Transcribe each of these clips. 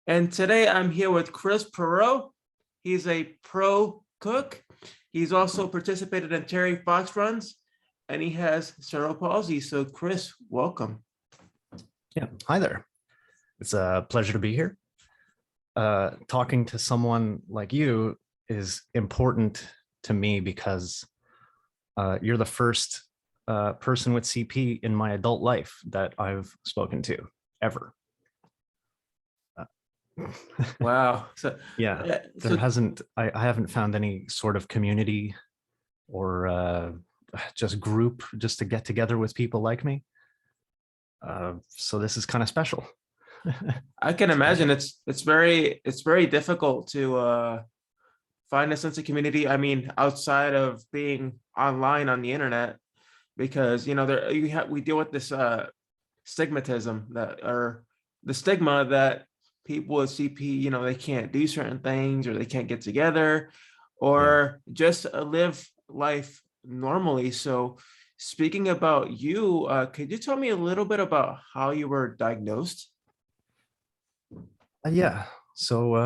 And today I'm here with Chris Perot. He's a pro cook. He's also participated in Terry Fox runs, and he has cerebral palsy. So Chris, welcome. Yeah, hi there. It's a pleasure to be here. Talking to someone like you is important to me because you're the first person with CP in my adult life that I've spoken to ever. Wow. So yeah, I haven't found any sort of community or just group just to get together with people like me. So this is kind of special. I can imagine it's very difficult to find a sense of community. I mean, outside of being online on the internet, because we deal with this stigmatism or the stigma that people with CP, they can't do certain things, or they can't get together, or just live life normally. So speaking about you, could you tell me a little bit about how you were diagnosed? Yeah, so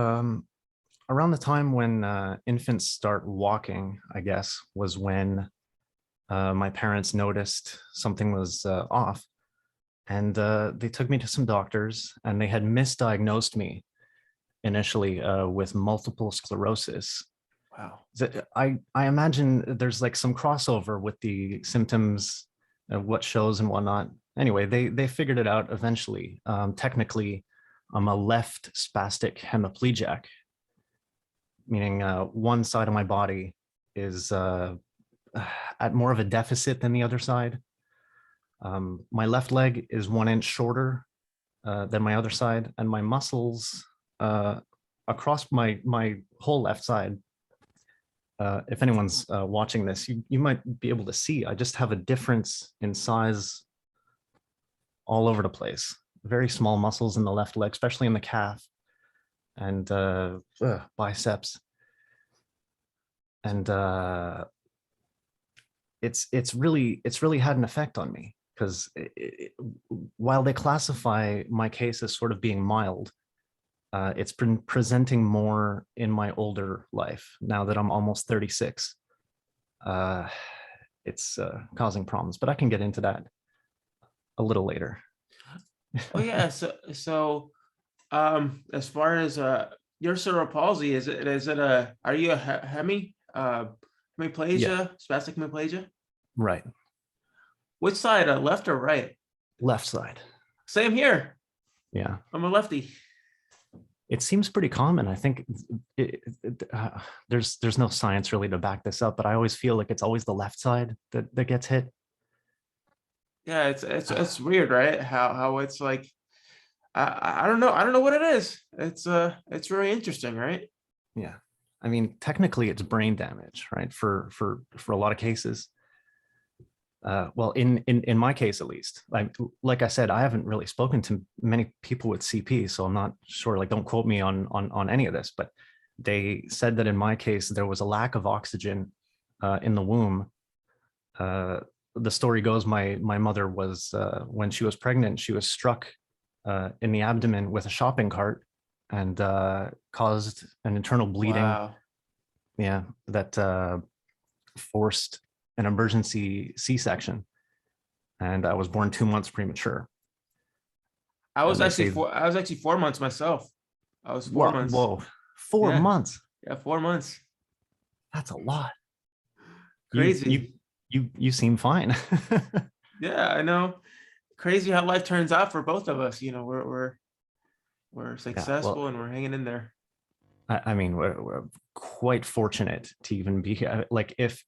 around the time when infants start walking, I guess, was when my parents noticed something was off. And they took me to some doctors, and they had misdiagnosed me initially with multiple sclerosis. Wow. I imagine there's like some crossover with the symptoms of what shows and whatnot. Anyway, they figured it out eventually. Technically, I'm a left spastic hemiplegic, meaning one side of my body is at more of a deficit than the other side. My left leg is 1 inch shorter than my other side, and my muscles across my whole left side, if anyone's watching this, you might be able to see, I just have a difference in size all over the place. Very small muscles in the left leg, especially in the calf and biceps. And it's really had an effect on me, because while they classify my case as sort of being mild, it's been presenting more in my older life. Now that I'm almost 36, it's causing problems, but I can get into that a little later. Oh yeah. So as far as your cerebral palsy, are you a hemiplegia, Yeah. spastic hemiplegia? Right. Which side, left or right? Left side. Same here. Yeah. I'm a lefty. It seems pretty common. I think there's no science really to back this up, but I always feel like it's always the left side that gets hit. Yeah, it's weird, right? How it's like, I don't know what it is. It's very interesting, right? Yeah. I mean, technically it's brain damage, right? For a lot of cases. Well, in my case, at least, like I said, I haven't really spoken to many people with CP, so I'm not sure, like, don't quote me on any of this, but they said that in my case, there was a lack of oxygen in the womb. The story goes, my mother was, when she was pregnant, she was struck in the abdomen with a shopping cart, and caused an internal bleeding. Wow. Yeah, that forced an emergency C-section, and I was born 2 months premature. I was actually 4 months myself. I was 4 months. Whoa, 4 months. Yeah, 4 months. That's a lot. Crazy. You seem fine. Yeah, I know. Crazy how life turns out for both of us. We're successful, and we're hanging in there. I mean, we're quite fortunate to even be here. Like, if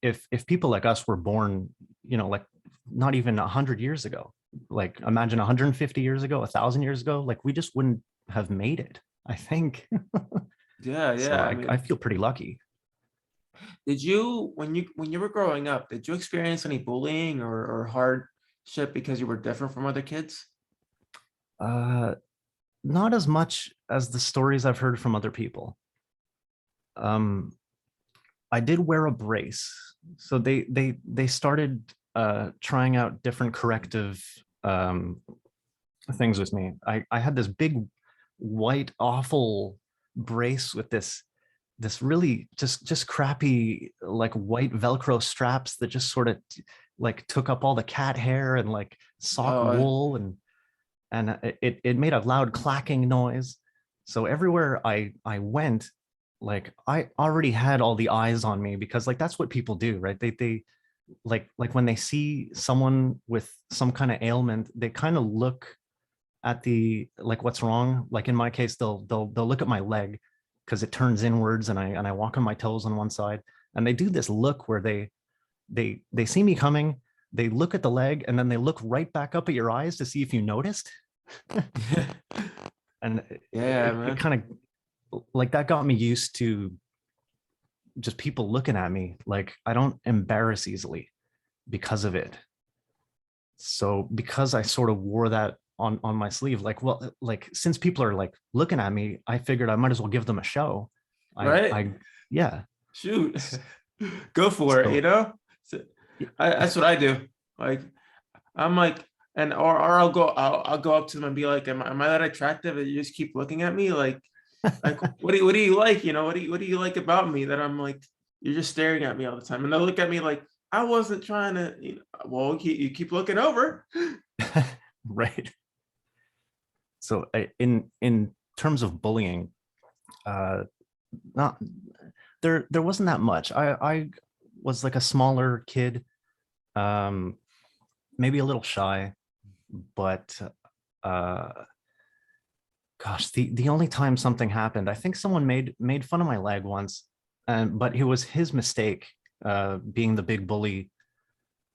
people like us were born, like not even 100 years ago, like imagine 150 years ago, 1,000 years ago, like we just wouldn't have made it, I think. Yeah. So I mean, I feel pretty lucky. did you, when you were growing up, did you experience any bullying or hardship because you were different from other kids? Not as much as the stories I've heard from other people. I did wear a brace, so they started trying out different corrective things with me. I had this big white awful brace with this really just crappy like white Velcro straps that just sort of like took up all the cat hair and like sock Oh, wool, and it made a loud clacking noise. So everywhere I went, like I already had all the eyes on me, because like that's what people do, right? They like when they see someone with some kind of ailment, they kind of look at the like what's wrong. Like in my case, they'll look at my leg because it turns inwards, and I walk on my toes on one side, and they do this look where they see me coming, they look at the leg, and then they look right back up at your eyes to see if you noticed. And yeah, it man. kind of like that got me used to just people looking at me. Like I don't embarrass easily because of it. So because I sort of wore that on my sleeve, like, well, like since people are like looking at me, I figured I might as well give them a show. Right? I yeah. Shoot. Go for it, you So know? So, that's what I do. Like, I'm like, and or I'll go up to them and be like, am I that attractive that you just keep looking at me? Like what do you like? You know, what do you like about me that I'm like, you're just staring at me all the time? And they'll look at me like I wasn't trying to, you know, well, you keep looking over. right. So in terms of bullying, uh not there wasn't that much. I was like a smaller kid, um maybe a little shy, but uh gosh, the only time something happened, I think someone made fun of my leg once, and but it was his mistake, being the big bully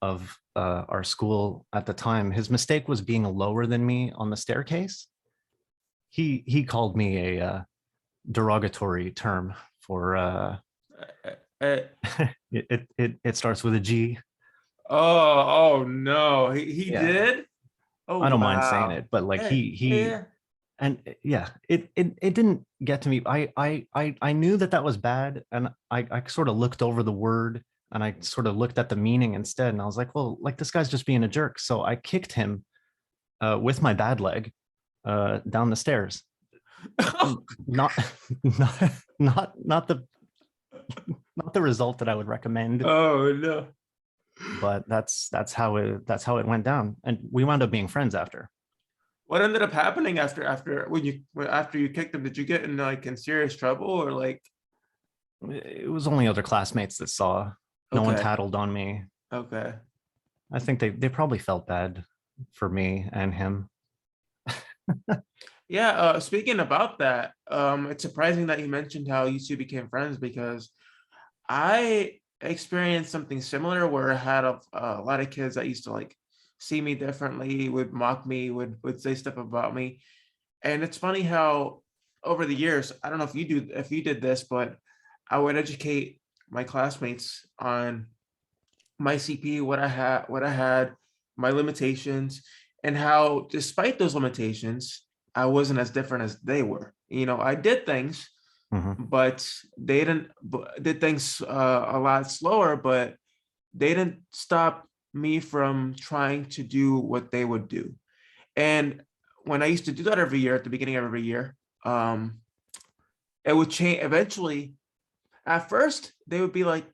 of our school at the time. His mistake was being lower than me on the staircase. He called me a derogatory term for Uh, uh, it starts with a G. oh no, he Yeah, did. Oh I don't mind saying wow. it, but like Hey, he yeah. and yeah, it didn't get to me. I knew that that was bad, and I sort of looked over the word, and I sort of looked at the meaning instead, and I was like, well, like this guy's just being a jerk. So I kicked him with my bad leg down the stairs. Not not not the not the result that I would recommend, Oh no. but that's how it went down, and we wound up being friends after. What ended up happening after you kicked him? Did you get in like in serious trouble or like It was only other classmates that saw. No one okay, tattled on me. okay. I think they probably felt bad for me and him. Yeah, speaking about that, it's surprising that you mentioned how you two became friends because I experienced something similar where I had a lot of kids that used to like see me differently, would mock me, would say stuff about me. And it's funny how over the years, I don't know if you did this, but I would educate my classmates on my CP, what I had, my limitations, and how despite those limitations, I wasn't as different as they were. You know, I did things, Mhm. but they didn't did things a lot slower, but they didn't stop me from trying to do what they would do. And when I used to do that every year at the beginning of every year, it would change eventually. At first, they would be like,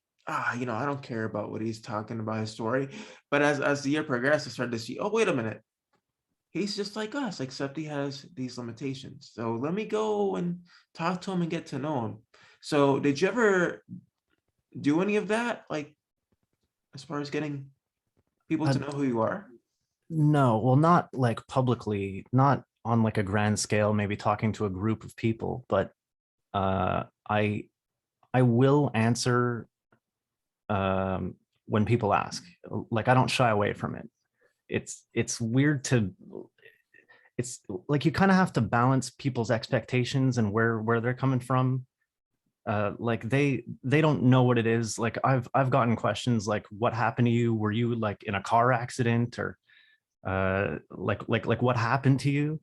you know, I don't care about what he's talking about his story. But as the year progressed, I started to see, oh, wait a minute. He's just like us, except he has these limitations. So let me go and talk to him and get to know him. So did you ever do any of that? Like as far as getting people Uh, to know who you are? no, well, not like publicly, not on like a grand scale, maybe talking to a group of people, but uh, I I will answer when people ask. Like I don't shy away from it. It's weird to it's like you kind of have to balance people's expectations and where they're coming from. Like they don't know what it is. Like I've gotten questions like, what happened to you? Were you like in a car accident, or like what happened to you?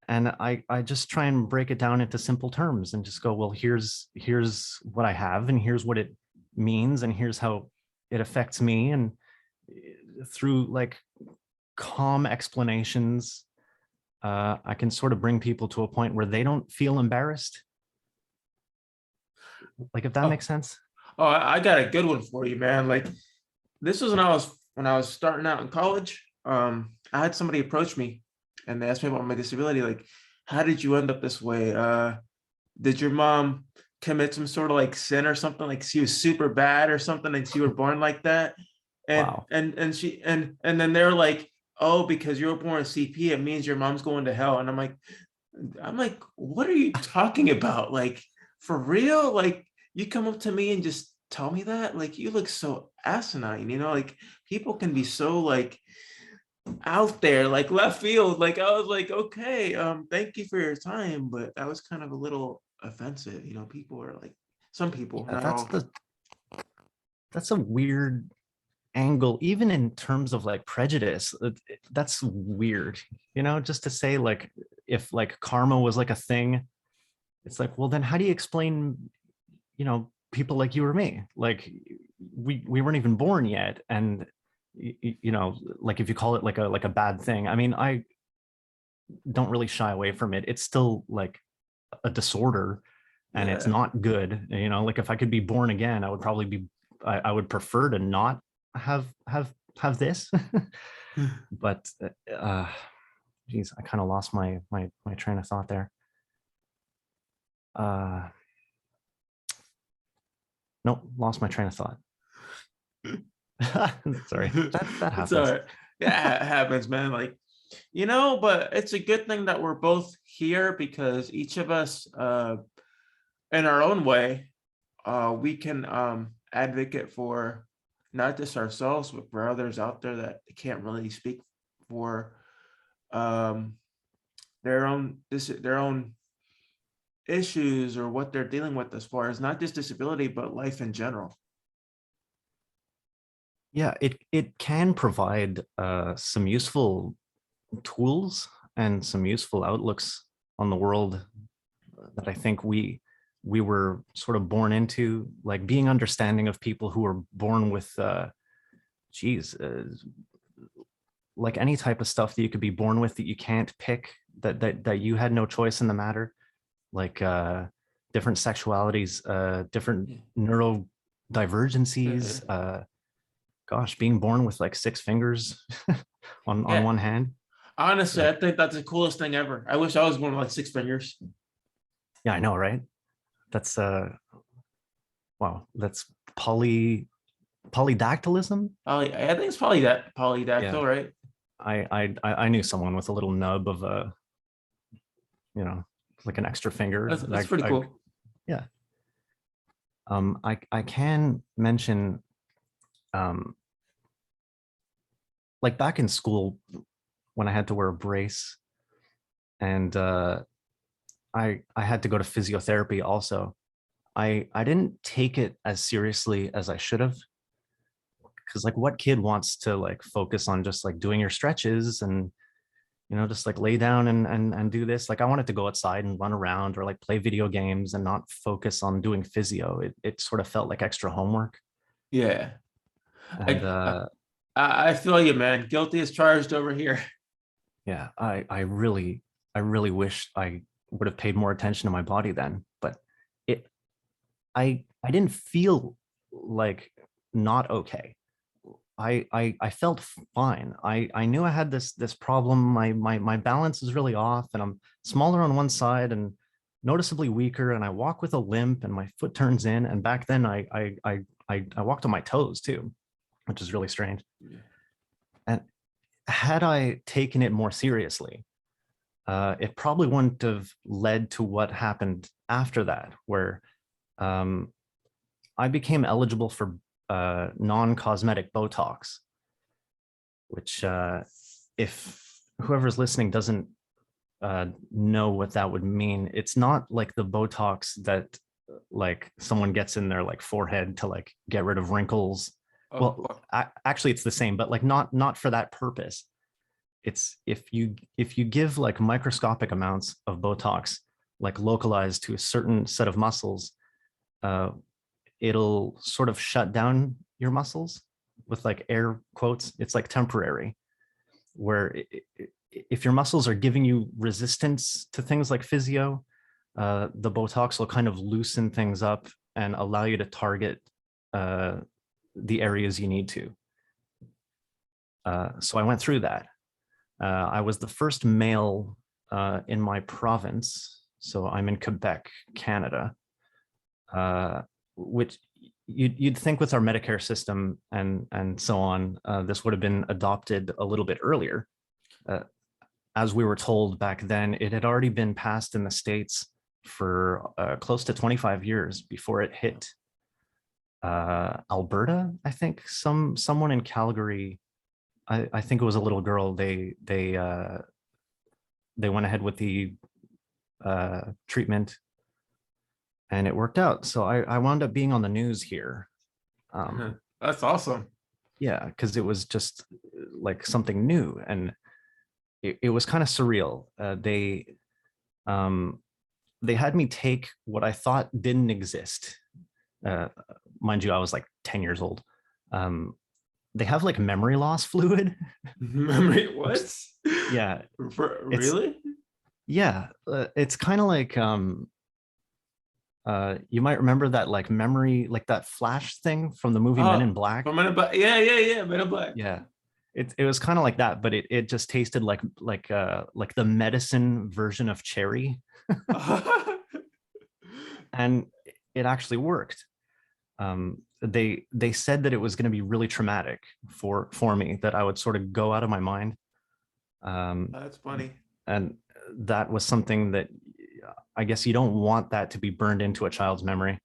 And I just try and break it down into simple terms and just go, well, here's what I have, and here's what it means, and here's how it affects me. And through like calm explanations, I can sort of bring people to a point where they don't feel embarrassed. Like, if that Oh, makes sense. oh, I got a good one for you, man. Like this was when I was starting out in college. I had somebody approach me and they asked me about my disability. Like, how did you end up this way? Did your mom commit some sort of like sin or something? Like she was super bad or something, and you were born like that? Wow. And then they're like, oh, because you were born a CP, it means your mom's going to hell. And I'm like, what are you talking about? Like, for real? Like, you come up to me and just tell me that? Like, you look so asinine, you know? Like, people can be so like out there, like left field. Like, I was like, okay, thank you for your time, but that was kind of a little offensive. You know, people are like, some people, Yeah, not all. that's a weird angle, even in terms of like prejudice. That's weird, just to say, like, if like karma was like a thing, it's like, well, then how do you explain, people like you or me? Like, we weren't even born yet, and like, if you call it like a bad thing, I mean, I don't really shy away from it. It's still like a disorder, and it's Yeah. not good. Like, if I could be born again, I would probably be, I would prefer to not have this. But geez, I kind of lost my train of thought there. uh nope, lost my train of thought. Sorry, that It's all happens. right. Yeah, it happens, man. Like, but it's a good thing that we're both here because each of us, in our own way, we can advocate for not just ourselves, but for others out there that can't really speak for um, their own issues or what they're dealing with as far as not just disability, but life in general. Yeah, it can provide some useful tools and some useful outlooks on the world that I think we were sort of born into, like being understanding of people who were born with geez, like any type of stuff that you could be born with that you can't pick, that you had no choice in the matter, like different sexualities, different Yeah. neurodivergencies, gosh, being born with like 6 fingers on Yeah. one hand. Honestly, Like, I think that's the coolest thing ever. I wish I was born with like 6 fingers. yeah, I know, right? That's wow, that's polydactylism. I think it's probably that Yeah, polydactyl, right? I knew someone with a little nub of a, you know like an extra finger. That's pretty cool. Yeah. I can mention, um like, back in school when I had to wear a brace, and I had to go to physiotherapy also. I didn't take it as seriously as I should have, because, like, what kid wants to like focus on just like doing your stretches and, just like lay down and do this? Like, I wanted to go outside and run around or like play video games and not focus on doing physio. It sort of felt like extra homework. Yeah. And I I feel you, man. Guilty as charged over here. yeah, I really wish I would have paid more attention to my body then. But it I didn't feel like not okay. I felt fine. I knew I had this problem. My balance is really off, and I'm smaller on one side and noticeably weaker, and I walk with a limp, and my foot turns in. And back then I walked on my toes too, which is really strange. And had I taken it more seriously, it probably wouldn't have led to what happened after that, where um, I became eligible for non-cosmetic Botox, which, if whoever's listening doesn't know what that would mean, it's not like the Botox that like someone gets in their like forehead to like get rid of wrinkles. Oh, Well, actually, it's the same, but like not for that purpose. It's if you give like microscopic amounts of Botox, like localized to a certain set of muscles, uh, it'll sort of shut down your muscles with like air quotes. It's like temporary, where if your muscles are giving you resistance to things like physio, the Botox will kind of loosen things up and allow you to target the areas you need to. So I went through that. I was the first male in my province. So I'm in Quebec, Canada, which you'd think with our Medicare system and so on, this would have been adopted a little bit earlier. As we were told back then, it had already been passed in the States for close to 25 years before it hit Alberta. I think someone in Calgary, I think it was a little girl. They went ahead with the treatment, and it worked out. So I wound up being on the news here. That's awesome. Yeah, because it was just like something new, and it was kind of surreal. They had me take what I thought didn't exist. Mind you, I was like 10 years old. They have like memory loss fluid. Memory, what? Yeah. Really? Yeah. It's kind of like, you might remember that like memory, like that flash thing from the movie Men in Black. From Men in Black. Yeah. Men in Black. Yeah. It was kind of like that, but it just tasted like the medicine version of cherry. And it actually worked. They said that it was going to be really traumatic for me, that I would sort of go out of my mind. That's funny. And that was something that I guess you don't want that to be burned into a child's memory.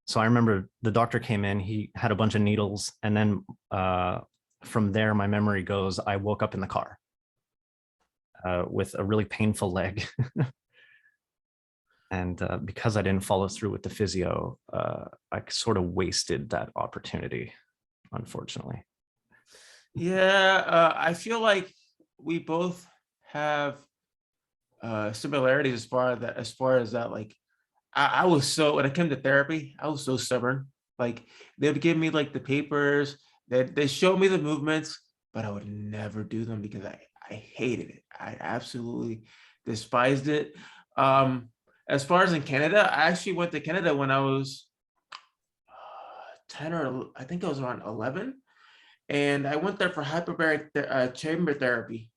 So I remember the doctor came in, he had a bunch of needles, and then from there, my memory goes, I woke up in the car with a really painful leg. And because I didn't follow through with the physio, I sort of wasted that opportunity, unfortunately. Yeah, I feel like we both have similarities as far as that. Like, I was so, when it came to therapy, I was so stubborn. Like, they would give me like the papers, they showed me the movements, but I would never do them because I hated it. I absolutely despised it. As far as in Canada, I actually went to Canada when I was 10, or I think I was around 11. And I went there for hyperbaric chamber therapy,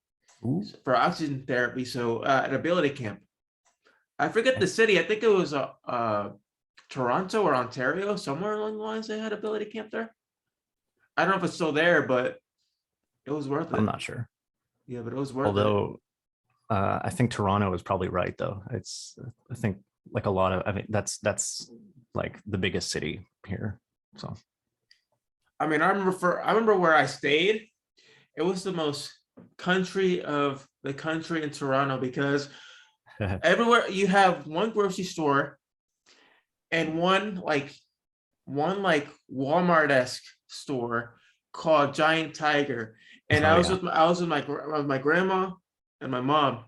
for oxygen therapy. So at ability camp. I forget the city. I think it was Toronto or Ontario, somewhere along the lines they had ability camp there. I don't know if it's still there, but it was worth it. I'm not sure. Yeah, but it was worth it. Although I think Toronto is probably right, though. I think like a lot of, I mean, that's like the biggest city here. So, I mean, I remember where I stayed. It was the most country of the country in Toronto, because everywhere you have one grocery store and one Walmart-esque store called Giant Tiger. And I was with my grandma and my mom.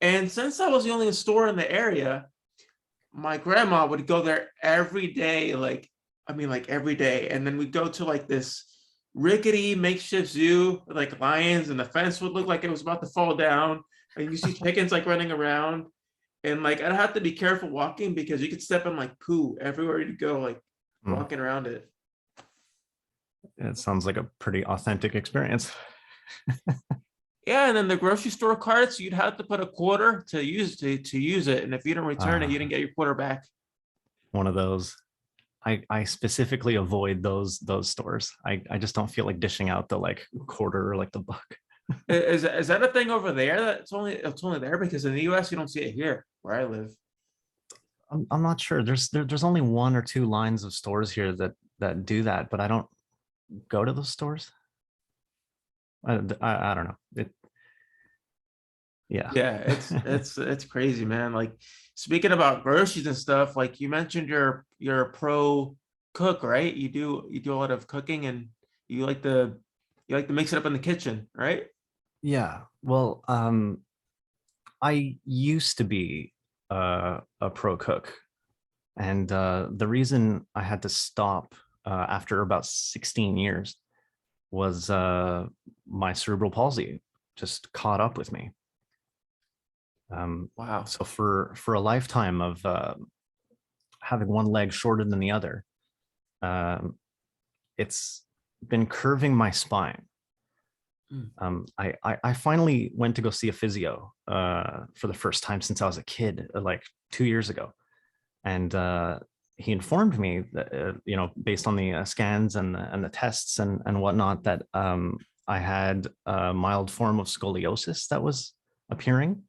And since I was the only store in the area, my grandma would go there every day, every day. And then we'd go to like this rickety makeshift zoo with like lions, and the fence would look like it was about to fall down. And you see chickens like running around. And like, I'd have to be careful walking because you could step in like poo everywhere you go, like walking around it. It sounds like a pretty authentic experience. Yeah, and then the grocery store carts, you'd have to put a quarter to use it, and if you didn't return it, you didn't get your quarter back. One of those. I specifically avoid those stores. I just don't feel like dishing out the like quarter or like the buck. Is that a thing over there? It's only there? Because in the US you don't see it here where I live. I'm not sure. There's only one or two lines of stores here that do that, but I don't go to those stores. I don't know. Yeah. It's crazy, man. Like, speaking about groceries and stuff, like you mentioned you're a pro cook, right? You do a lot of cooking, and you like to mix it up in the kitchen, right? Yeah. Well, I used to be a pro cook, and the reason I had to stop after about 16 years was my cerebral palsy just caught up with me. Wow. So for a lifetime of having one leg shorter than the other, um, it's been curving my spine. Mm. I finally went to go see a physio for the first time since I was a kid, like 2 years ago, and he informed me that based on the scans and the tests and whatnot, that I had a mild form of scoliosis that was appearing,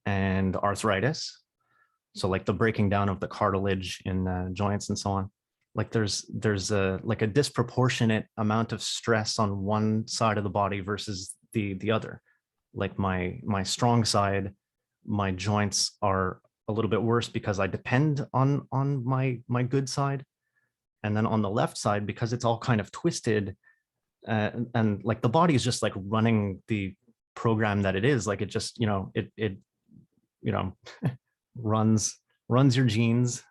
and arthritis. So like the breaking down of the cartilage in joints and so on. Like there's a like a disproportionate amount of stress on one side of the body versus the other. Like my strong side, my joints are a little bit worse because I depend on my good side, and then on the left side, because it's all kind of twisted, and like the body is just like running the program that it is. Like it just it you know runs your genes,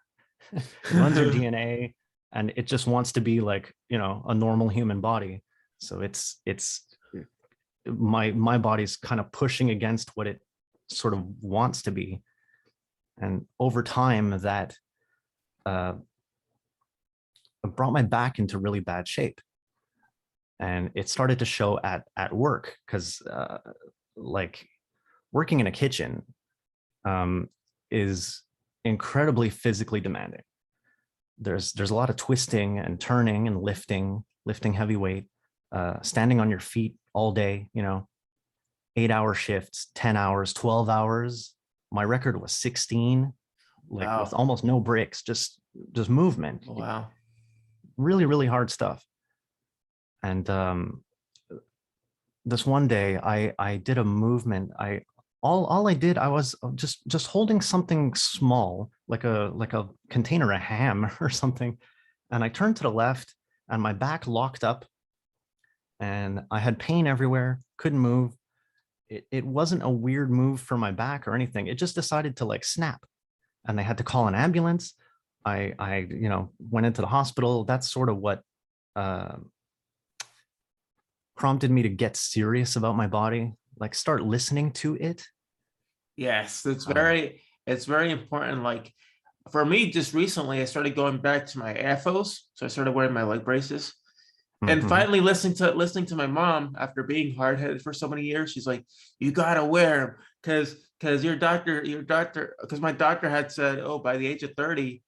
runs your DNA, and it just wants to be like a normal human body. So it's my body's kind of pushing against what it sort of wants to be, and over time that brought my back into really bad shape, and it started to show at work, because like working in a kitchen is incredibly physically demanding. There's a lot of twisting and turning and lifting heavy weight, standing on your feet all day, 8-hour shifts, 10 hours, 12 hours. My record was 16, like with Wow. almost no breaks, just movement. Wow. Really, really hard stuff. And this one day I did a movement. All I did, I was just holding something small, like a container of ham or something, and I turned to the left, and my back locked up, and I had pain everywhere, couldn't move. It wasn't a weird move for my back or anything. It just decided to like snap, and they had to call an ambulance. I went into the hospital. That's sort of what uh, prompted me to get serious about my body, like start listening to it. Yes, Um, it's very important. Like for me, just recently, I started going back to my AFOs. So I started wearing my leg braces. And mhm. finally listening to my mom after being hard-headed for so many years, she's like, you gotta wear them because your doctor, because my doctor had said, oh, by the age of 30,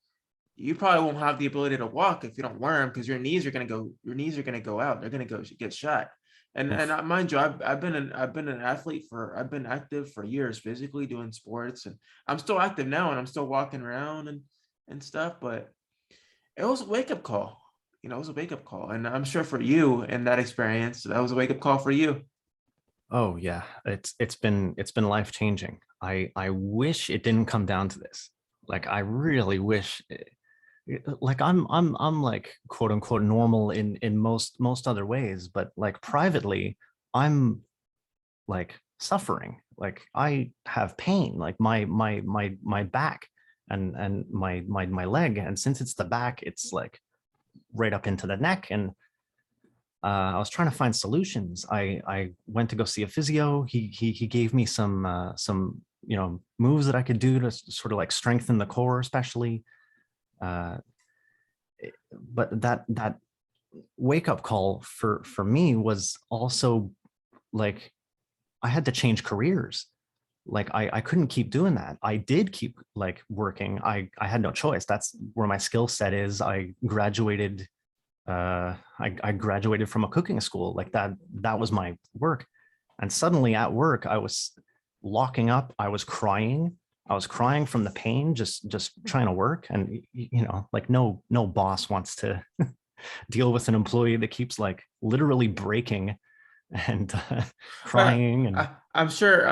you probably won't have the ability to walk if you don't wear them, because your knees are gonna go out. They're gonna go get shot. And Oof. mind you, I've been active for years, physically doing sports, and I'm still active now, and I'm still walking around and stuff. But it was a wake up call. It was a wake up call, and I'm sure for you in that experience, that was a wake up call for you. Oh yeah, it's been life changing. I wish it didn't come down to this. Like I really wish. Like I'm like quote unquote normal in most other ways, but like privately, I'm like suffering. Like I have pain, like my back and my leg, and since it's the back, it's like right up into the neck, and I was trying to find solutions. I went to go see a physio. He gave me some moves that I could do to sort of like strengthen the core, especially. Uh, but that wake up call for me was also like I had to change careers. Like I couldn't keep doing that. I did keep like working. I had no choice. That's where my skill set is. I graduated from a cooking school. Like that was my work. And suddenly at work, I was locking up. I was crying from the pain, just trying to work. And like no boss wants to deal with an employee that keeps like literally breaking and But crying. And I'm sure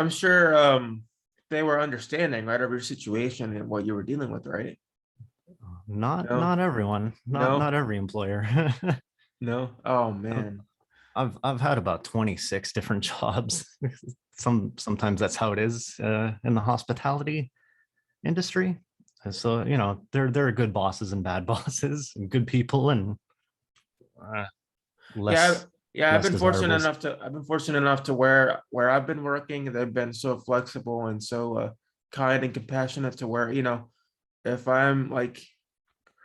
they were understanding, right, of your situation and what you were dealing with, right? No, not everyone, not no, every employer. no. Oh I've, man. I've had about 26 different jobs. Sometimes that's how it is in the hospitality industry. So there are good bosses and bad bosses, and good people and uh, Yeah, less. Yeah, less desirables. I've been fortunate enough to where I've been working, they've been so flexible and so kind and compassionate to where, if I'm like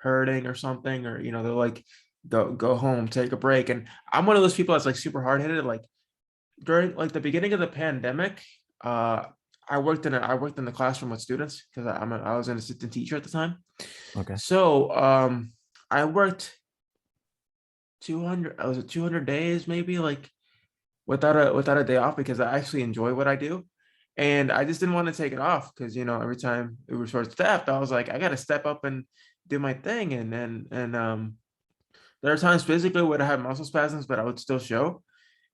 hurting or something, or they're like, go home, take a break. And I'm one of those people that's like super hard headed. Like during like the beginning of the pandemic, uh, I worked in the classroom with students because I was an assistant teacher at the time. Okay. So I worked 200, I was at 200 days maybe, like without a day off, because I actually enjoy what I do. And I just didn't want to take it off because every time we were short staffed, I was like, I gotta step up and do my thing. And there are times physically where I have muscle spasms, but I would still show.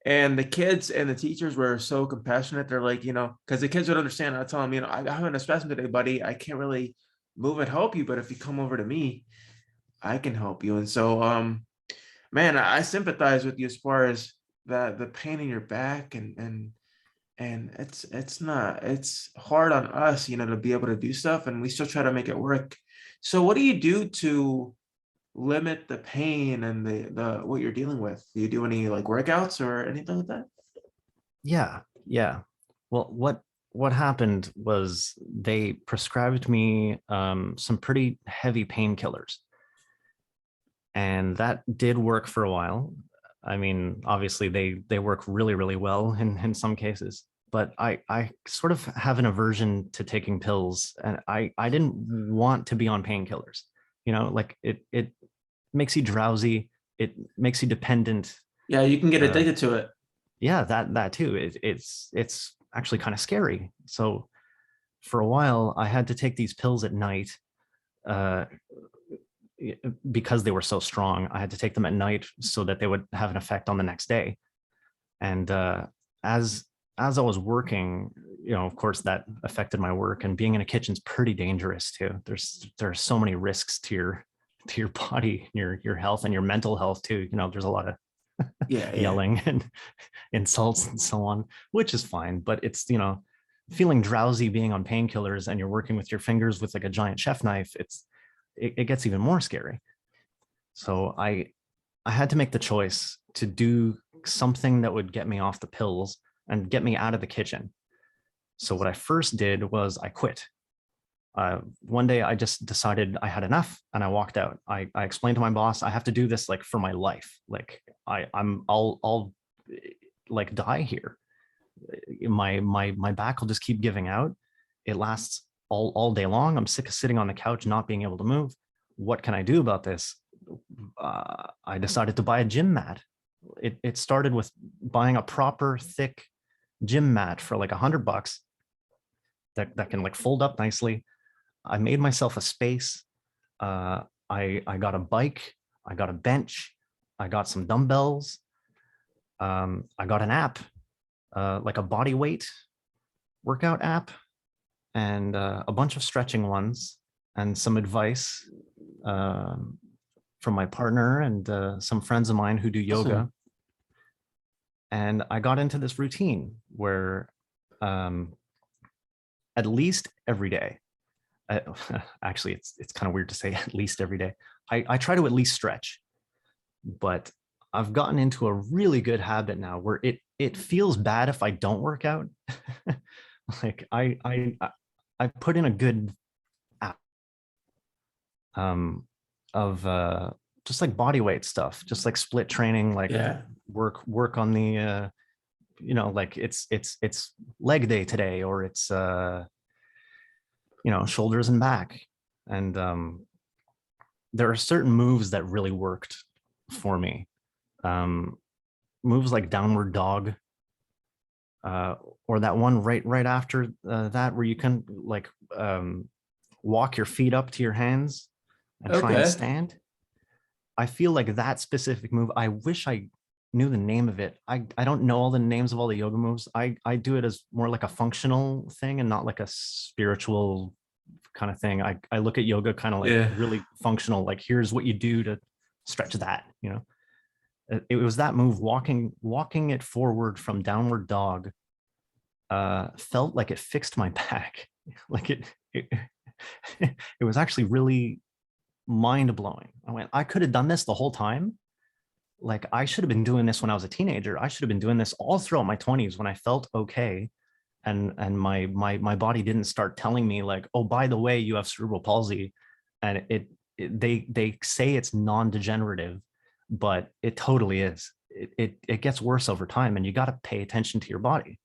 And the kids and the teachers were so compassionate. They're like, because the kids would understand. I tell them, I'm having a spasm today, buddy. I can't really move and help you, but if you come over to me, I can help you. And so man, I sympathize with you as far as the pain in your back, and it's hard on us, to be able to do stuff, and we still try to make it work. So what do you do to limit the pain and the what you're dealing with? Do you do any like workouts or anything like that? Yeah, yeah. Well, what happened was they prescribed me some pretty heavy painkillers, and that did work for a while. I mean, obviously they work really, really well in some cases, but I sort of have an aversion to taking pills, and I didn't want to be on painkillers. Like it makes you drowsy, it makes you dependent. Yeah, you can get Uh, addicted to it. yeah, that too. It's actually kind of scary. So for a while, I had to take these pills at night. Uh, because they were so strong, I had to take them at night so that they would have an effect on the next day. And as as I was working, of course, that affected my work. And being in a kitchen is pretty dangerous too. There are so many risks to your body, your health, and your mental health too. There's a lot of Yeah, yeah. yelling and insults and so on, which is fine. But it's feeling drowsy, being on painkillers, and you're working with your fingers with like a giant chef knife. It gets even more scary. So I had to make the choice to do something that would get me off the pills and get me out of the kitchen. So what I first did was I quit. One day I just decided I had enough and I walked out. I explained to my boss, I have to do this like for my life. Like I'll like die here. My back will just keep giving out. It lasts all day long. I'm sick of sitting on the couch, not being able to move. What can I do about this? I decided to buy a gym mat. It started with buying a proper thick gym mat for like $100 that can like fold up nicely. I made myself a space. I got a bike. I got a bench. I got some dumbbells. I got an app, like a body weight workout app, and a bunch of stretching ones, and some advice from my partner and some friends of mine who do yoga. Awesome. And I got into this routine where um, at least every day, uh, actually, it's kind of weird to say at least every day. I try to at least stretch, but I've gotten into a really good habit now where it feels bad if I don't work out. Like I put in a good app um, of just like body weight stuff, just like split training, like Yeah. work on the like it's leg day today, or it's shoulders and back. And there are certain moves that really worked for me. Um, Moves like downward dog, uh, or that one right after that where you can like walk your feet up to your hands and try and Okay. stand. I feel like that specific move, I wish I knew the name of it. I don't know all the names of all the yoga moves. I do it as more like a functional thing and not like a spiritual kind of thing. I look at yoga kind of like Yeah. really functional, like here's what you do to stretch that. It was that move, walking it forward from downward dog, felt like it fixed my back. Like it it was actually really mind blowing. I went, I could have done this the whole time, like I should have been doing this when I was a teenager. I should have been doing this all throughout my 20s when I felt okay, and my body didn't start telling me like, oh, by the way, you have cerebral palsy. And they say it's non-degenerative, but it totally is. It gets worse over time, and you got to pay attention to your body.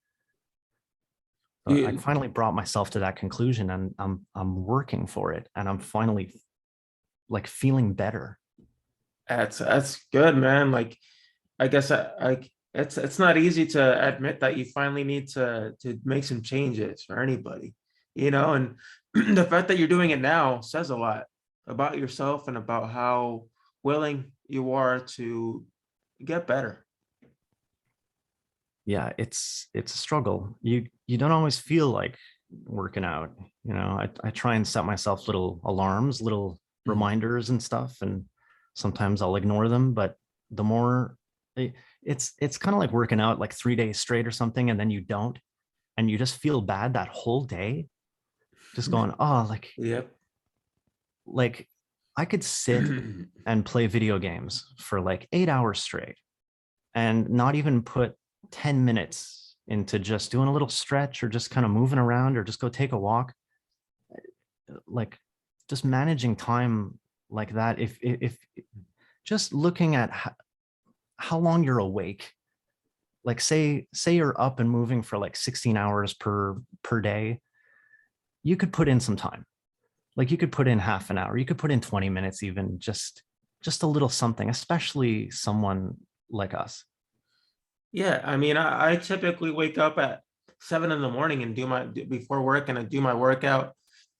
But I You, finally brought myself to that conclusion, and I'm working for it, and I'm finally like feeling better. that's good, man. Like, I guess it's not easy to admit that you finally need to make some changes for anybody, and the fact that you're doing it now says a lot about yourself and about how willing you are to get better. Yeah, it's a struggle. You don't always feel like working out. I try and set myself little alarms, little Mhm. reminders and stuff, and sometimes I'll ignore them. But the more it's kind of like working out like 3 days straight or something, and then you don't, and you just feel bad that whole day, just going, oh, Yep. like I could sit and play video games for like 8 hours straight and not even put 10 minutes into just doing a little stretch or just kind of moving around or just go take a walk. Like just managing time like that. If just looking at how long you're awake, like say you're up and moving for like 16 hours per day, you could put in some time. Like you could put in half an hour, you could put in 20 minutes, even just a little something, especially someone like us. Yeah, I mean, I typically wake up at 7 in the morning and before work, and I do my workout,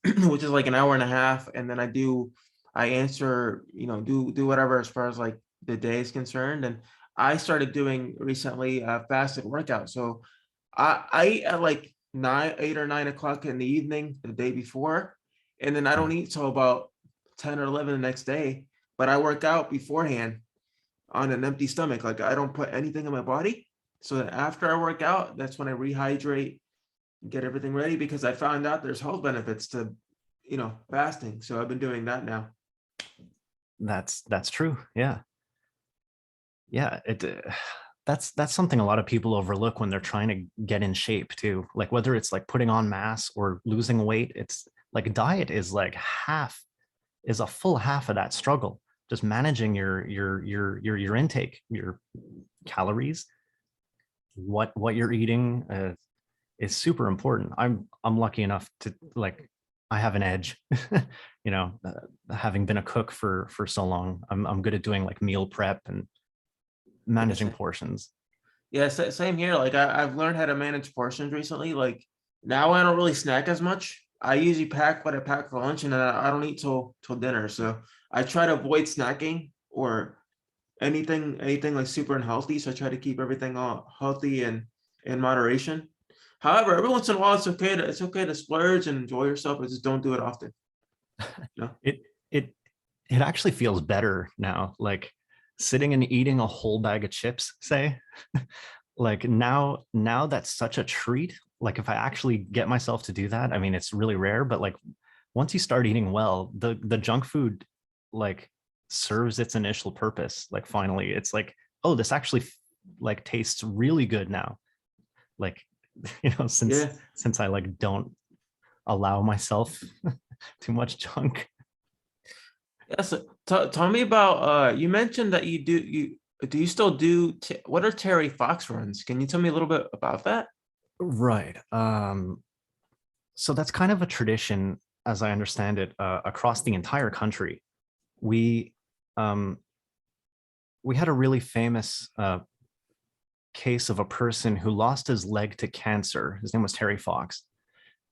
which is like an hour and a half, and then I answer, do whatever as far as like the day is concerned. And I started doing recently a fasted workout. So I eat at like 8 or 9 o'clock in the evening the day before, and then I don't Yeah. eat till about 10 or 11 the next day. But I work out beforehand on an empty stomach. Like I don't put anything in my body. So that after I work out, that's when I rehydrate, get everything ready, because I found out there's health benefits to, fasting. So I've been doing that now. That's true. Yeah. Yeah, that's something a lot of people overlook when they're trying to get in shape too. Like whether it's like putting on mass or losing weight, it's like diet is like is a full half of that struggle. Just managing your intake, your calories, what you're eating is super important. I'm lucky enough to like I have an edge, having been a cook for so long. I'm good at doing like meal prep and Yes. managing portions. Yeah, same here. Like I've learned how to manage portions recently. Like now I don't really snack as much. I usually pack what I pack for lunch, and then I don't eat till dinner. So I try to avoid snacking or anything like super unhealthy. So I try to keep everything all healthy and in moderation. However, every once in a while it's okay to splurge and enjoy yourself, but just don't do it often. You know? It it it actually feels better now. Like sitting and eating a whole bag of chips, say, like now that's such a treat. Like if I actually get myself to do that, I mean, it's really rare, but like once you start eating well, the junk food like serves its initial purpose. Like finally, it's like, oh, this actually like tastes really good now. Like, since Yeah. since I like don't allow myself too much junk. Yes. Tell me about you mentioned that you still do what are Terry Fox runs? Can you tell me a little bit about that? Right. So that's kind of a tradition, as I understand it, across the entire country. We um, we had a really famous case of a person who lost his leg to cancer. His name was Terry Fox,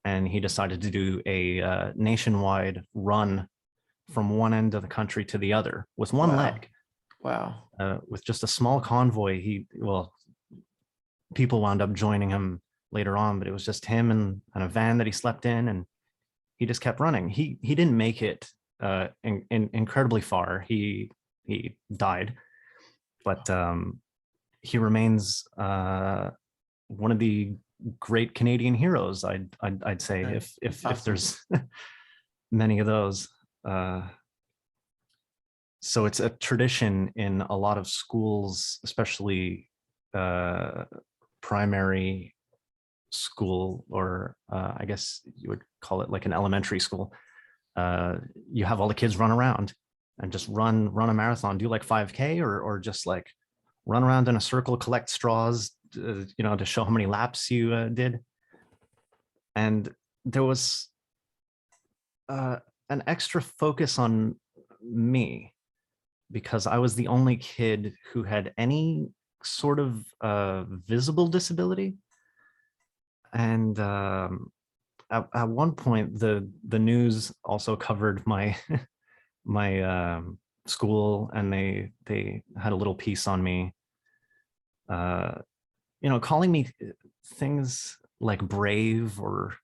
and he decided to do a nationwide run from one end of the country to the other with one Wow. leg, Wow. with just a small convoy. People wound up joining him later on, but it was just him and a van that he slept in, and he just kept running. He didn't make it incredibly far. He died, but he remains one of the great Canadian heroes. I'd say Okay. if Awesome. there's many of those. Uh, So it's a tradition in a lot of schools, especially uh, primary school, or I guess you would call it like an elementary school. You have all the kids run around and just run a marathon, do like 5K, or just like run around in a circle, collect straws, to show how many laps you did. And there was uh, an extra focus on me because I was the only kid who had any sort of visible disability. And at one point, the news also covered my my school, and they had a little piece on me, uh, calling me things like brave or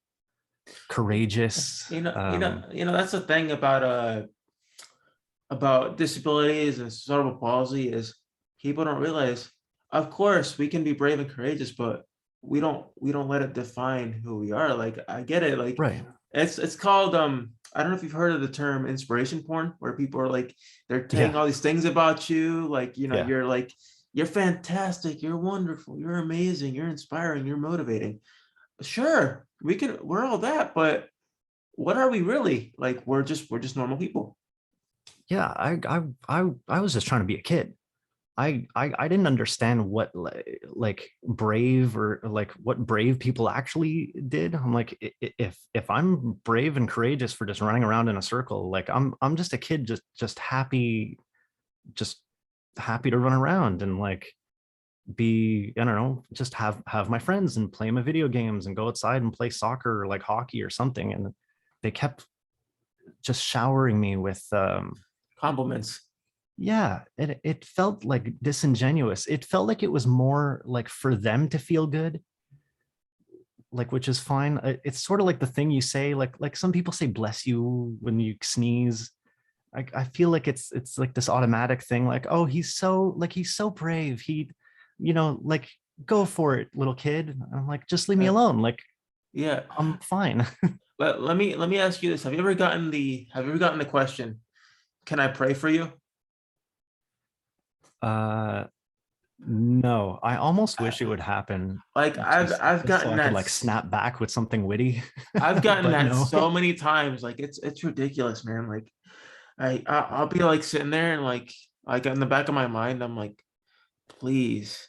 courageous. That's the thing about disabilities and cerebral palsy is people don't realize, of course, we can be brave and courageous, but we don't let it define who we are. Like, I get it. Like, Right. it's called I don't know if you've heard of the term inspiration porn, where people are like, they're saying Yeah. all these things about you, like, Yeah. you're like, you're fantastic, you're wonderful, you're amazing, you're inspiring, you're motivating. Sure, we're all that, but what are we really? Like, we're just normal people. Yeah. I was just trying to be a kid. I didn't understand what like brave, or like what brave people actually did. I'm like, if I'm brave and courageous for just running around in a circle, like I'm just a kid, just happy, just happy to run around and like be, I don't know, just have my friends and play my video games and go outside and play soccer or like hockey or something. And they kept just showering me with Compliments. yeah, it felt like disingenuous. It felt like it was more like for them to feel good, like, which is fine. It's sort of like the thing you say, like some people say bless you when you sneeze. I feel like it's like this automatic thing, like, oh, he's so brave. Like, go for it, little kid. I'm like, just leave me Uh, alone. Like, yeah. I'm fine. But let me ask you this. Have you ever gotten the question, can I pray for you? uh no, I almost wish it would happen Like, I've just so gotten I could that like snap back with something witty. I've gotten But that no. so many times. Like, it's ridiculous, man. Like, I'll be like sitting there and like in the back of my mind, I'm like, please,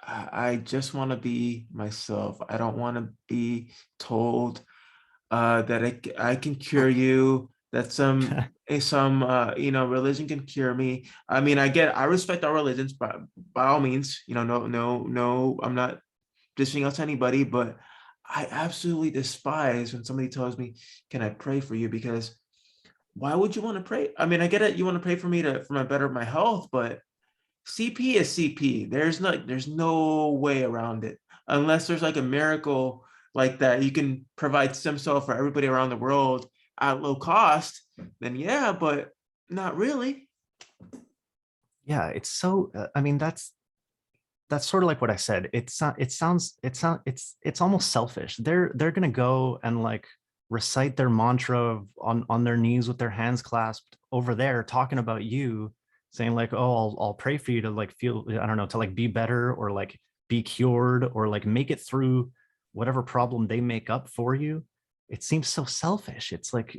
I just want to be myself. I don't want to be told that I can cure you, that some religion can cure me. I mean, I respect our religions, by all means, no, no, no, I'm not dishing out to anybody, but I absolutely despise when somebody tells me, can I pray for you? Because why would you want to pray? I mean, I get it, you want to pray for me for my health, but CP is CP. There's no way around it, unless there's like a miracle like that. You can provide stem cell for everybody around the world at low cost. Then yeah, but not really. Yeah, it's so I mean, that's sort of like what I said. It's almost selfish. They're gonna go and like recite their mantra on their knees with their hands clasped over there, talking about you, saying like, oh, I'll pray for you to like feel, I don't know, to like be better, or like be cured, or like make it through whatever problem they make up for you. It seems so selfish. It's like,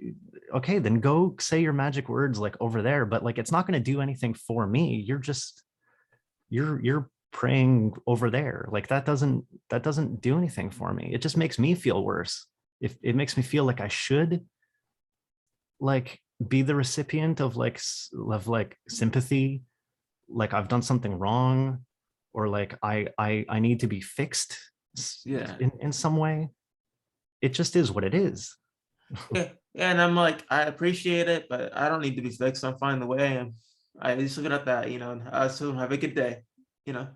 okay, then go say your magic words like over there, but like it's not going to do anything for me. You're praying over there, like that doesn't do anything for me. It just makes me feel worse. If it makes me feel like I should like be the recipient of like sympathy, like I've done something wrong, or like I need to be fixed Yeah. in some way. It just is what it is. Yeah. Yeah. And I'm like, I appreciate it, but I don't need to be fixed. I'm fine the way I am. I just leave it at that, and so have a good day, you know.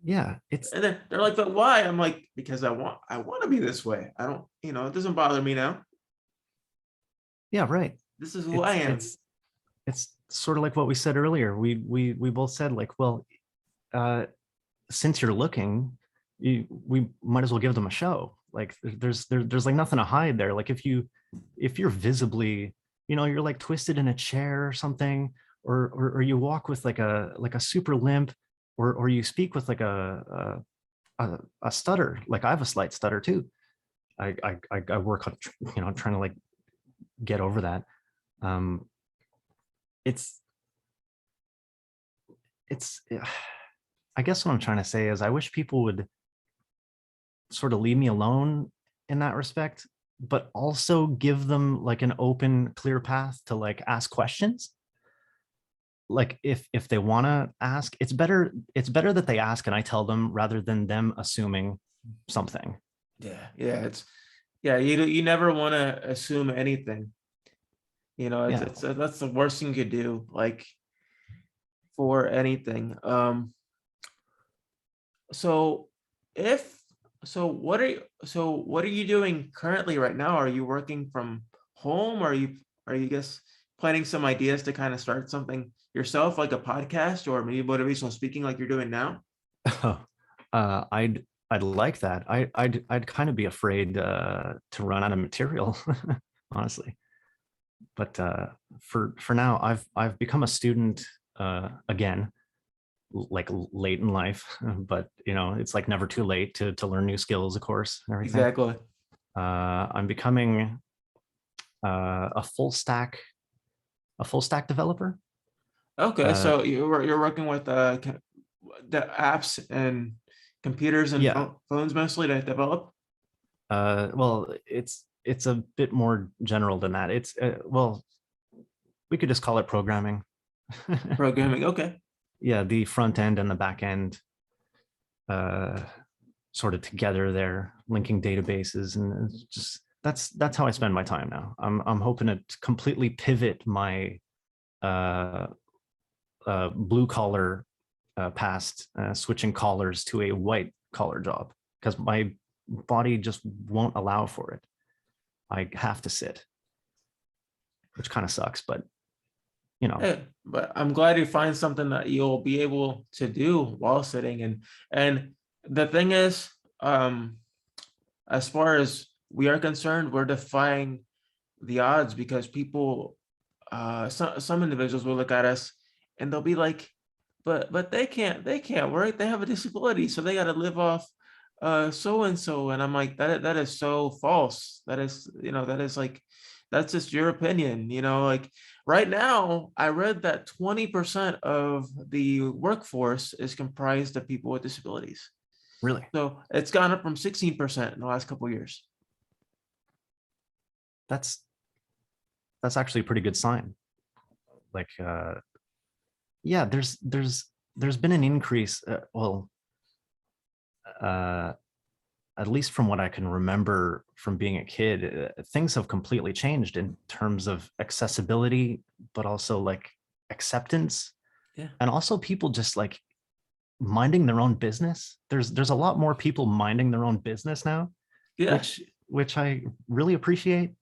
Yeah, it's And then they're like, but why? I'm like, because I want to be this way. I don't, it doesn't bother me now. yeah, right. This is who I it's am. it's it's sort of like what we said earlier. We both said like, well, uh since you're looking, we might as well give them a show. Like there's like nothing to hide there. Like if you're visibly, you're like twisted in a chair or something, or you walk with like a super limp, or you speak with like a stutter. Like I have a slight stutter too. I work on, trying to like get over that. Um, it's it's I guess what I'm trying to say is I wish people would sort of leave me alone in that respect, but also give them like an open, clear path to like ask questions. Like if they want to ask, it's better that they ask and I tell them rather than them assuming something. Yeah, yeah, you never want to assume anything. Yeah. That's the worst thing you could do, like for anything. So if what are you doing currently right now? Are you working from home? Are you guess planning some ideas to kind of start something yourself, like a podcast or maybe motivational speaking, like you're doing now? I'd like that. I'd kind of be afraid to run out of material, honestly. But for now, I've become a student again, like late in life. But it's like never too late to learn new skills, of course, and everything. Exactly. I'm becoming a full stack developer. Okay, Uh, so you're working with the apps and computers and yeah. phones mostly to develop Well, it's a bit more general than that. It's well, we could just call it programming. programming. Okay. Yeah, the front end and the back end uh, sort of together there, linking databases, and it's just that's how I spend my time now. I'm hoping to completely pivot my uh, blue collar past, switching collars to a white collar job because my body just won't allow for it. I have to sit, which kind of sucks, but Yeah, but I'm glad you find something that you'll be able to do while sitting. And the thing is, as far as we are concerned, we're defying the odds because people, some individuals will look at us and they'll be like, but they can't work. They have a disability, so they got to live off so and so. And I'm like, that is so false. That is like, that's just your opinion. Like right now, I read that 20% of the workforce is comprised of people with disabilities. really, So it's gone up from 16% in the last couple of years. that's that's actually a pretty good sign. Like, yeah, there's been an increase. Well, uh, at least from what I can remember from being a kid, things have completely changed in terms of accessibility, but also like acceptance, Yeah. and also people just like minding their own business. There's a lot more people minding their own business now, Yeah. which I really appreciate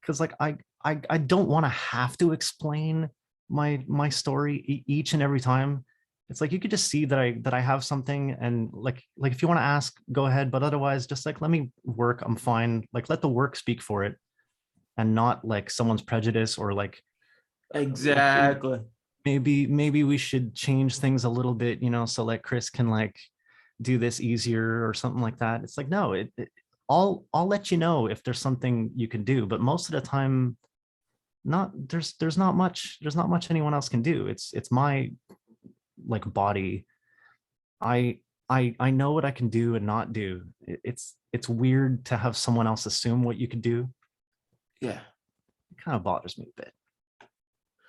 because like I don't want to have to explain my story each and every time. It's like you could just see that I have something, and like if you want to ask, go ahead, but otherwise just like let me work, I'm fine. Like let the work speak for it, and not like someone's prejudice or like Exactly. maybe we should change things a little bit, so like Chris can like do this easier or something like that. It's like no, I'll let you know if there's something you can do, but most of the time not there's not much anyone else can do. It's my like body. I know what I can do and not do. It's weird to have someone else assume what you can do. Yeah. It kind of bothers me a bit,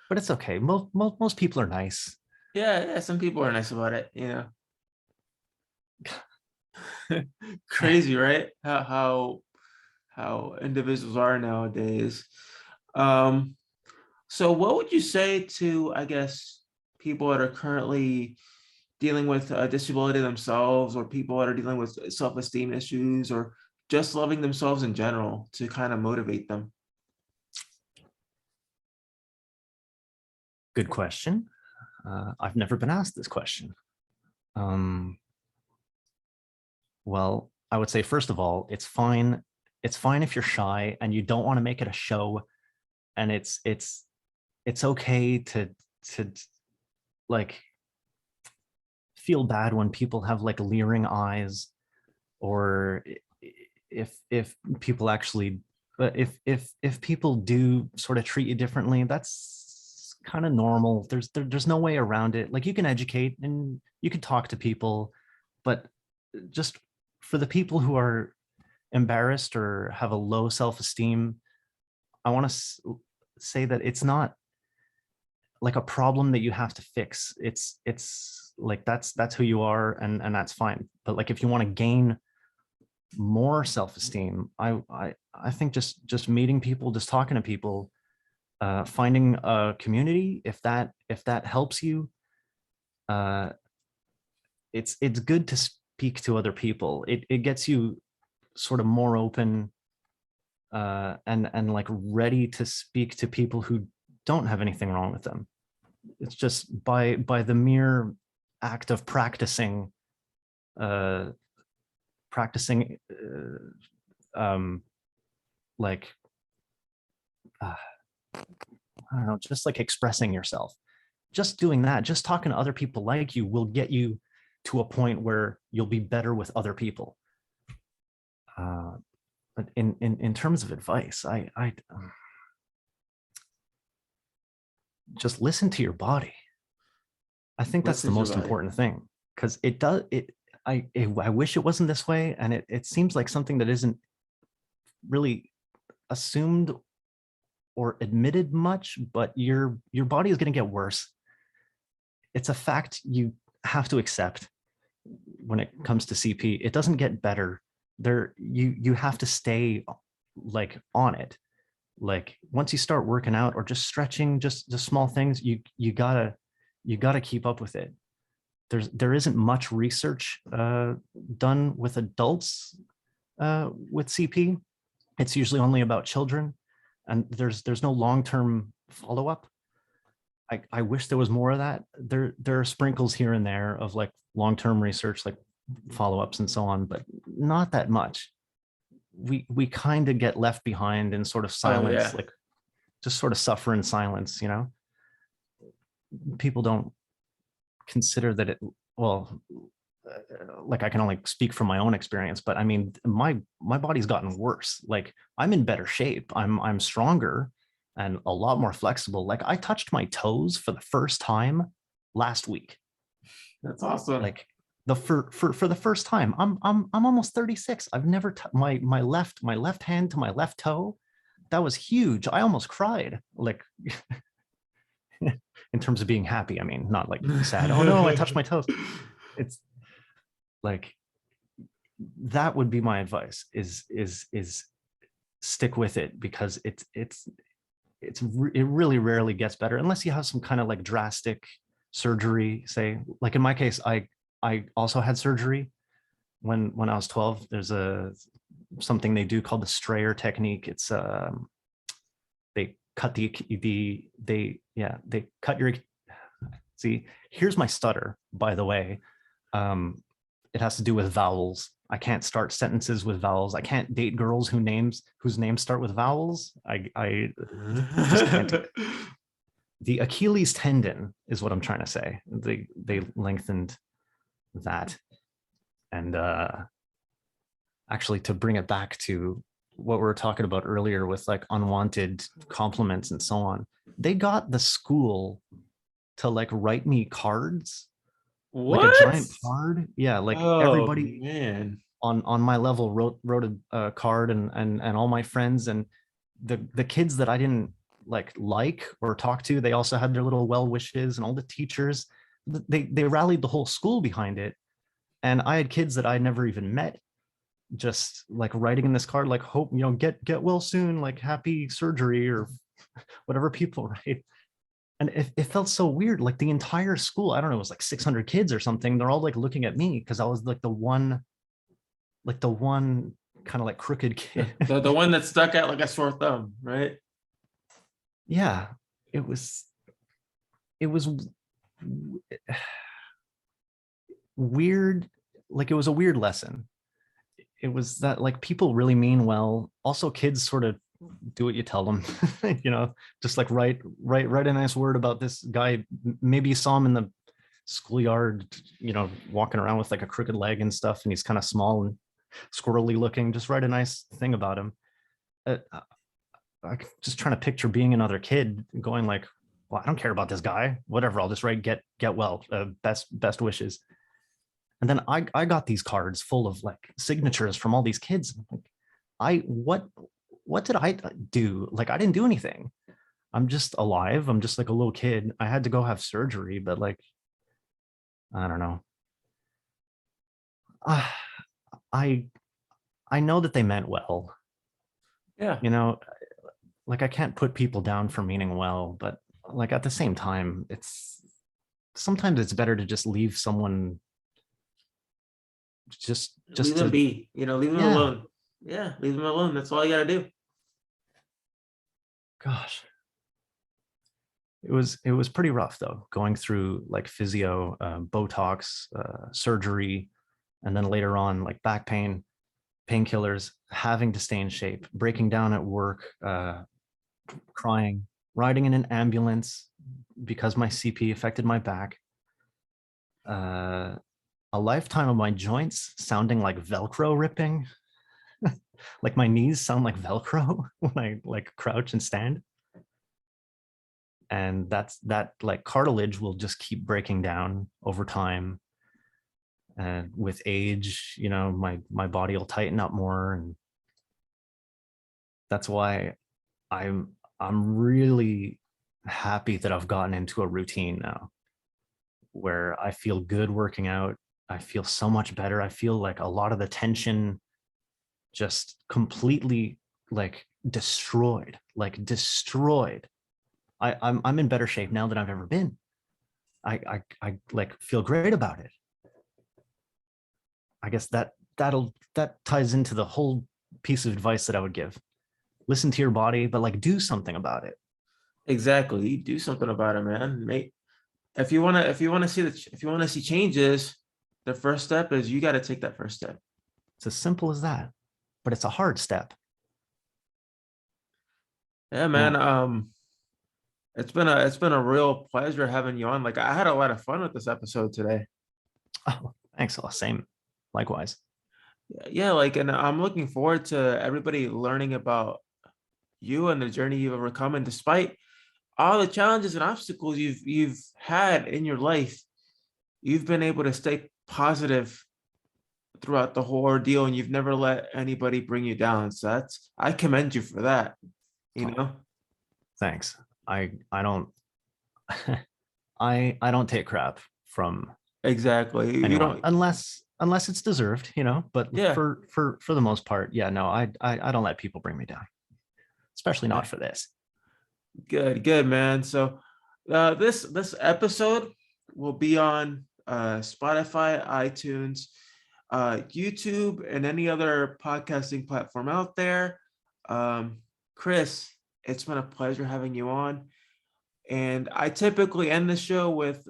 but it's okay. Most people are nice. Yeah. Yeah. Some people are nice about it. Crazy, right? How individuals are nowadays. Um, so what would you say to, I guess, people that are currently dealing with a disability themselves, or people that are dealing with self-esteem issues, or just loving themselves in general, to kind of motivate them? Good question. I've never been asked this question. Um, well, I would say first of all, it's fine. It's fine if you're shy and you don't want to make it a show, and it's okay to like feel bad when people have like leering eyes, or if people actually, if people do sort of treat you differently, that's kind of normal. There's no way around it. Like, you can educate and you can talk to people, but just for the people who are embarrassed or have a low self-esteem, I want to say that it's not like a problem that you have to fix. It's like that's who you are, and that's fine. But like, if you want to gain more self-esteem, I think just meeting people, just talking to people, finding a community, if that helps you, uh, it's good to speak to other people. It gets you sort of more open, and like ready to speak to people who don't have anything wrong with them. It's just by the mere act of practicing, uh, practicing, like, uh, I don't know, just like expressing yourself. Just doing that, just talking to other people like you, will get you to a point where you'll be better with other people. But in terms of advice, I just listen to your body. I think that's the Listen to most your body. important thing, because it does it. I wish it wasn't this way, and it seems like something that isn't really assumed or admitted much. But your body is going to get worse. It's a fact you have to accept. When it comes to CP, it doesn't get better. You have to stay like on it. Like, once you start working out or just stretching, just small things, you gotta keep up with it. There isn't much research done with adults with CP. It's usually only about children, and there's no long-term follow-up. I wish there was more of that. There are sprinkles here and there of like long-term research, like follow-ups and so on, but not that much. We kind of get left behind in sort of Oh silence, yeah. like just sort of suffer in silence, People don't consider that it, well, like, I can only speak from my own experience, but I mean, my body's gotten worse. Like, I'm in better shape. I'm stronger and a lot more flexible. Like, I touched my toes for the first time last week. That's awesome. Like, for the first time. I'm almost 36. I've never my left hand to my left toe. That was huge. I almost cried. Like, in terms of being happy. I mean, not like sad. Oh no, I touched my toes. It's like, that would be my advice, is stick with it, because it really rarely gets better unless you have some kind of like drastic surgery. Say, like in my case, I also had surgery when I was 12. There's something they do called the Strayer technique. It's they cut they cut your, see, here's my stutter, by the way. It has to do with vowels. I can't start sentences with vowels. I can't date girls whose names start with vowels. I just can't do it. The Achilles tendon is what I'm trying to say. They lengthened that. And actually, to bring it back to what we were talking about earlier with like unwanted compliments and so on, they got the school to like write me cards, like a What? giant card. Yeah, like Oh everybody man. on my level wrote a card, and all my friends, and the kids that I didn't like or talk to, they also had their little well wishes, and all the teachers, they rallied the whole school behind it. And I had kids that I never even met, just like writing in this card, like, hope, get well soon, like happy surgery, or whatever people write. And it felt so weird. Like, the entire school, I don't know, it was like 600 kids or something. They're all like looking at me because I was like the one kind of like crooked kid. The one that stuck out like a sore thumb, right? Yeah, it was it was weird. Like, it was a weird lesson. It was that like people really mean well. Also, kids sort of do what you tell them. Just like write a nice word about this guy. Maybe you saw him in the schoolyard, walking around with like a crooked leg and stuff, and he's kind of small and squirrely looking. Just write a nice thing about him. I'm just trying to picture being another kid going like, well, I don't care about this guy, whatever, I'll just write get well, best wishes. And then I got these cards full of like signatures from all these kids. Like, what did I do? Like, I didn't do anything. I'm just alive. I'm just like a little kid. I had to go have surgery, but like, I don't know. I know that they meant well. Yeah. Like I can't put people down for meaning well, but like at the same time, sometimes it's better to just leave someone just Leave them be, leave them Yeah. alone. Yeah, leave them alone. That's all you gotta do. Gosh. It was pretty rough though, going through like physio, Botox, surgery, and then later on like back pain, painkillers, having to stay in shape, breaking down at work, crying, riding in an ambulance because my CP affected my back. A lifetime of my joints sounding like Velcro ripping. Like my knees sound like Velcro when I like crouch and stand. And that like cartilage will just keep breaking down over time. And with age, my body will tighten up more. And that's why I'm really happy that I've gotten into a routine now where I feel good working out. I feel so much better. I feel like a lot of the tension just completely like destroyed. I'm in better shape now than I've ever been. I like feel great about it. I guess that ties into the whole piece of advice that I would give. Listen to your body, but like do something about it. Exactly. You do something about it, man. If you want to see changes, the first step is you got to take that first step. It's as simple as that, but it's a hard step. Yeah, man. It's been a real pleasure having you on. Like, I had a lot of fun with this episode today. Oh, thanks. Same. Likewise. Yeah, like, and I'm looking forward to everybody learning about you and the journey you've overcome. And despite all the challenges and obstacles you've had in your life, you've been able to stay positive throughout the whole ordeal, and you've never let anybody bring you down. So I commend you for that. Thanks. I don't I don't take crap from Exactly. You anyone don't. unless it's deserved, but Yeah. for the most part, yeah, no, I don't let people bring me down, especially not for this. Good, man. So this episode will be on Spotify, iTunes, YouTube, and any other podcasting platform out there. Chris, it's been a pleasure having you on. And I typically end the show with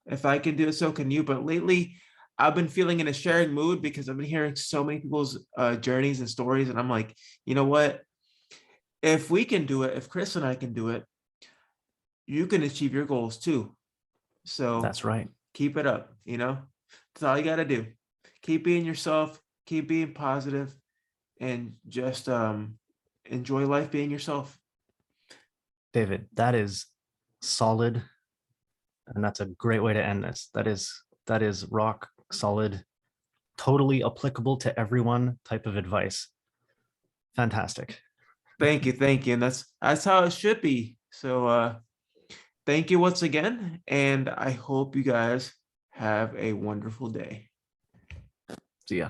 if I can do it, so can you. But lately, I've been feeling in a sharing mood because I've been hearing so many people's journeys and stories. And I'm like, you know what? If we can do it, if Chris and I can do it, you can achieve your goals too. So That's right. keep it up. That's all you got to do. Keep being yourself, keep being positive, and just enjoy life being yourself. David, that is solid. And that's a great way to end this. That is rock solid, totally applicable to everyone type of advice. Fantastic. Thank you. And that's how it should be. So thank you once again, and I hope you guys have a wonderful day. See ya.